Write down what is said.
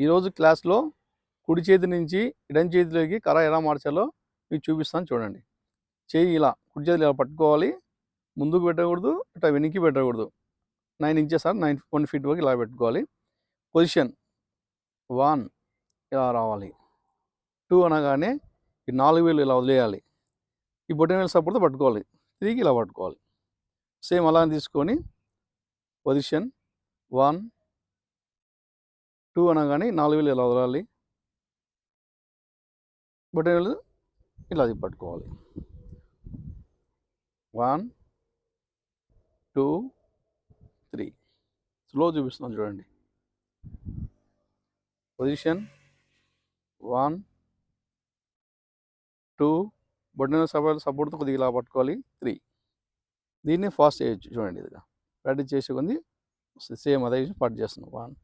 ఈరోజు క్లాస్లో కుడి చేతి నుంచి ఎడమ చేతిలోకి కర్ర ఎలా మార్చాలో మీకు చూపిస్తాను చూడండి. చేయి ఇలా కుడి చేతిలో ఇలా పట్టుకోవాలి, ముందుకు పెట్టకూడదు, ఇట్లా వెనక్కి పెట్టకూడదు. 9 ఇంచెస్ ఆర్ 1 ఫీట్ వరకు ఇలా పెట్టుకోవాలి. పొజిషన్ 1 ఇలా రావాలి. 2 అనగానే ఈ 4 వేలు ఇలా వదిలేయాలి. ఈ బొటనవేలు సపోర్ట్తో పట్టుకోవాలి. 3కి ఇలా పట్టుకోవాలి. సేమ్ అలానే తీసుకొని పొజిషన్ 1 2 అనగానే 4 వేలు ఇలా వదలాలి. బొటనవేలు ఇలా పట్టుకోవాలి. 1 2 3 స్లో చూపిస్తున్నాను చూడండి. పొజిషన్ 1 2 బొటనవేలు సపోర్ట్తో కొద్దిగా ఇలా పట్టుకోవాలి. 3 దీన్ని ఫాస్ట్ చేయొచ్చు చూడండి. ఇదిగా ప్రాక్టీస్ చేసే కొంది సేమ్ అదే పార్ట్ చేస్తున్నాం. 1